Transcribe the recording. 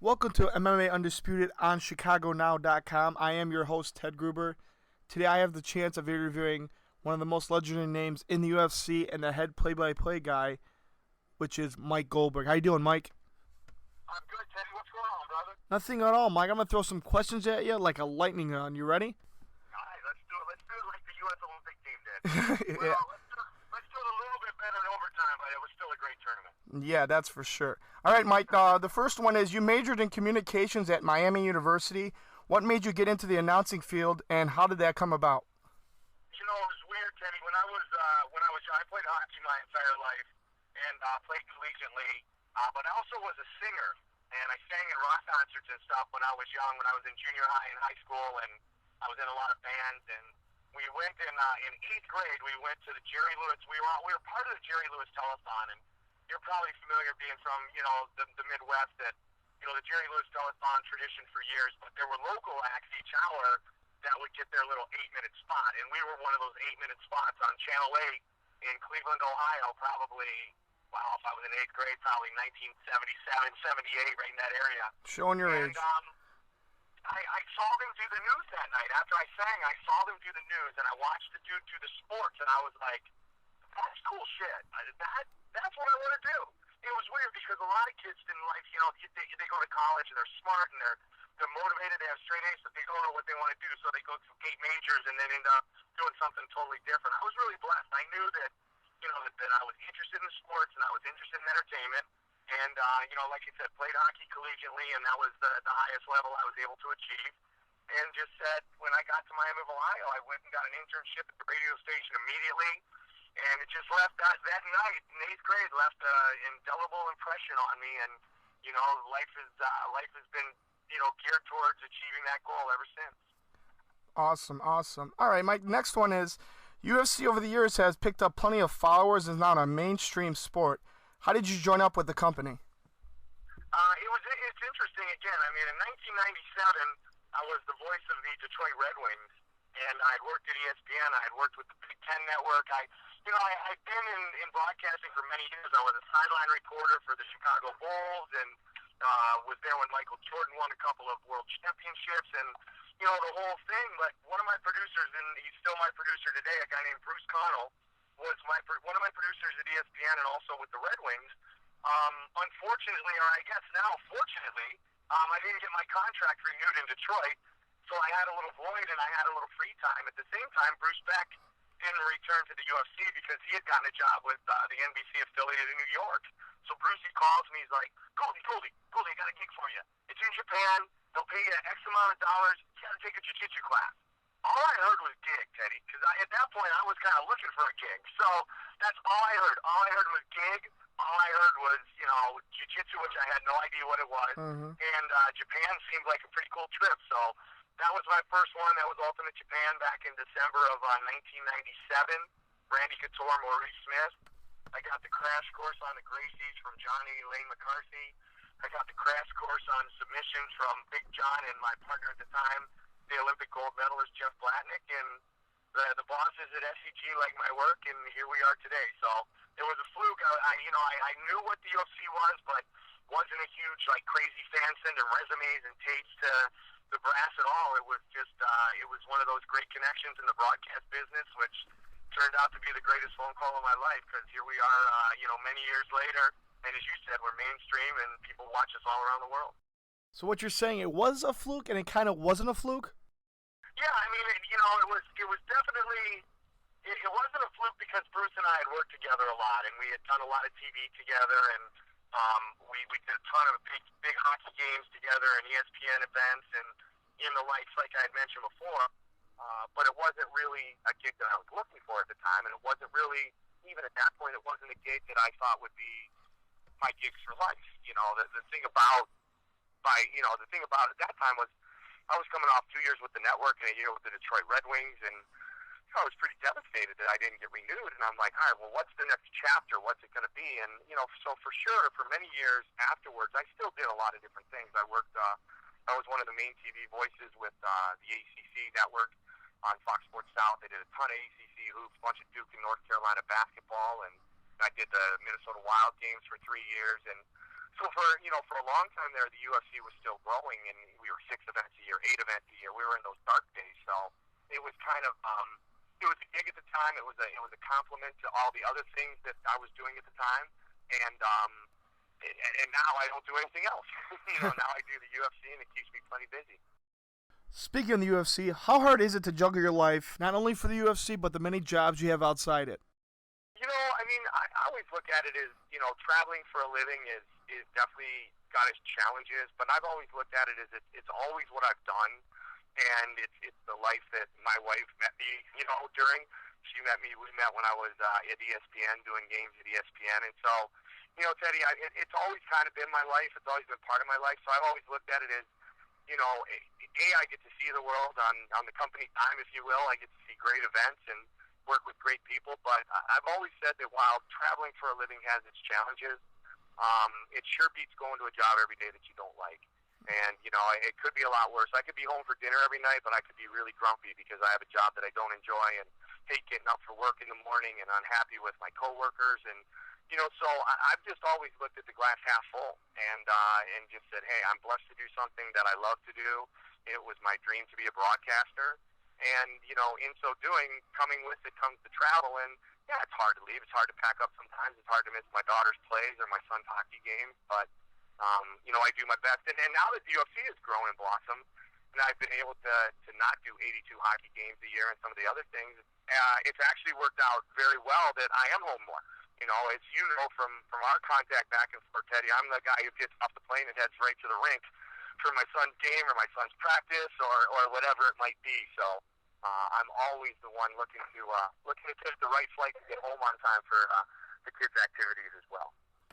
Welcome to MMA Undisputed on ChicagoNow.com. I am your host, Ted Gruber. Today I have the chance of interviewing one of the most legendary names in the UFC and the head play-by-play guy, which is Mike Goldberg. How you doing, Mike? I'm good, Teddy. What's going on, brother? Nothing at all, Mike. I'm going to throw some questions at you like a lightning round. You ready? All right, let's do it. Let's do it like the U.S. Olympic team did. Yeah. Well, let's do it a little bit better in overtime, but it was still a great tournament. Yeah, that's for sure. All right, Mike, the first one is you majored in communications at Miami University. What made you get into the announcing field, and how did that come about? You know, it was weird, Teddy. When I was young, I played hockey my entire life and played collegiately, but I also was a singer, and I sang in rock concerts and stuff when I was young, when I was in junior high and high school, and I was in a lot of bands. And we went in 8th grade. We went to the Jerry Lewis. We were part of the Jerry Lewis Telethon, and you're probably familiar being from the Midwest that the Jerry Lewis Telethon tradition for years. But there were local acts each hour that would get their little 8-minute spot, and we were one of those 8-minute spots on Channel 8 in Cleveland, Ohio. Probably, wow, if I was in 8th grade, probably 1977, 78, right in that area. Showing your age. I saw them do the news that night. After I sang, I saw them do the news, and I watched the dude do the sports, and I was like, that's cool shit. That's what I want to do. It was weird because a lot of kids in life, they go to college and they're smart and they're motivated, they have straight A's, but they don't know what they want to do, so they go through 8 majors and then end up doing something totally different. I was really blessed. I knew that, that I was interested in sports and I was interested in entertainment. And, like you said, played hockey collegiately, and that was the highest level I was able to achieve. And just said, when I got to Miami of Ohio, I went and got an internship at the radio station immediately. And it just left that night in 8th grade, left an indelible impression on me. And, life has been, geared towards achieving that goal ever since. Awesome. All right, Mike, next one is UFC over the years has picked up plenty of followers and is now a mainstream sport. How did you join up with the company? It's interesting. Again, I mean, in 1997, I was the voice of the Detroit Red Wings, and I had worked at ESPN. I had worked with the Big Ten Network. I'd been in broadcasting for many years. I was a sideline reporter for the Chicago Bulls, and was there when Michael Jordan won a couple of world championships, and the whole thing. But one of my producers, and he's still my producer today, a guy named Bruce Connell, was one of my producers at ESPN and also with the Red Wings. Unfortunately, or I guess now fortunately, I didn't get my contract renewed in Detroit, so I had a little void and I had a little free time. At the same time, Bruce Beck didn't return to the UFC because he had gotten a job with the NBC affiliate in New York. So Brucey calls me, he's like, Goldie, I got a gig for you. It's in Japan, they'll pay you X amount of dollars, you gotta take a jiu-jitsu class. All I heard was gig, Teddy, because at that point I was kind of looking for a gig. So that's all I heard. All I heard was gig. All I heard was, jiu-jitsu, which I had no idea what it was. Mm-hmm. And Japan seemed like a pretty cool trip. So that was my first one. That was Ultimate Japan back in December of 1997. Randy Couture, Maurice Smith. I got the crash course on the Gracies from Johnny Lane McCarthy. I got the crash course on submissions from Big John and my partner at the time, the Olympic gold medalist Jeff Blatnick, and the bosses at SEG like my work, and here we are today. So it was a fluke. I knew what the UFC was, but wasn't a huge crazy fan sending resumes and tapes to the brass at all. It was just it was one of those great connections in the broadcast business, which turned out to be the greatest phone call of my life, because here we are, many years later, and as you said, we're mainstream and people watch us all around the world. So what you're saying, it was a fluke and it kind of wasn't a fluke? Yeah, I mean, it was definitely, it wasn't a fluke because Bruce and I had worked together a lot, and we had done a lot of TV together, and we did a ton of big hockey games together and ESPN events and the likes, like I had mentioned before. But it wasn't really a gig that I was looking for at the time, and it wasn't really, even at that point, it wasn't a gig that I thought would be my gigs for life. The thing about at that time was I was coming off 2 years with the network and a year with the Detroit Red Wings, and I was pretty devastated that I didn't get renewed. And I'm like, all right, well, what's the next chapter? What's it going to be? And so for sure, for many years afterwards, I still did a lot of different things. I worked. I was one of the main TV voices with the ACC network on Fox Sports South. I did a ton of ACC hoops, a bunch of Duke and North Carolina basketball, and I did the Minnesota Wild games for 3 years. And So for a long time there, the UFC was still growing, and we were 6 events a year, 8 events a year. We were in those dark days, so it was kind of it was a gig at the time. It was a compliment to all the other things that I was doing at the time, and now I don't do anything else. Now I do the UFC, and it keeps me plenty busy. Speaking of the UFC, how hard is it to juggle your life, not only for the UFC, but the many jobs you have outside it? I always look at it as, traveling for a living is definitely got its challenges, but I've always looked at it as it's always what I've done, and it's the life that my wife met me, during. She met me, we met when I was at ESPN, doing games at ESPN, and so, Teddy, it's always kind of been my life. It's always been part of my life, so I've always looked at it as, I get to see the world on the company dime, if you will. I get to see great events and work with great people, but I've always said that while traveling for a living has its challenges, it sure beats going to a job every day that you don't like. And, it could be a lot worse. I could be home for dinner every night, but I could be really grumpy because I have a job that I don't enjoy and hate getting up for work in the morning and unhappy with my coworkers. And, so I've just always looked at the glass half full and just said, hey, I'm blessed to do something that I love to do. It was my dream to be a broadcaster. And, in so doing, coming with it comes the travel. And, yeah, it's hard to leave. It's hard to pack up sometimes. It's hard to miss my daughter's plays or my son's hockey games. But, I do my best. And now that the UFC has grown and blossomed, and I've been able to not do 82 hockey games a year and some of the other things, it's actually worked out very well that I am home more. As you know from our contact back and forth, Teddy, I'm the guy who gets off the plane and heads right to the rink for my son's game or my son's practice or whatever it might be. So I'm always the one looking to take the right flight to get home on time for the kids' activities as well.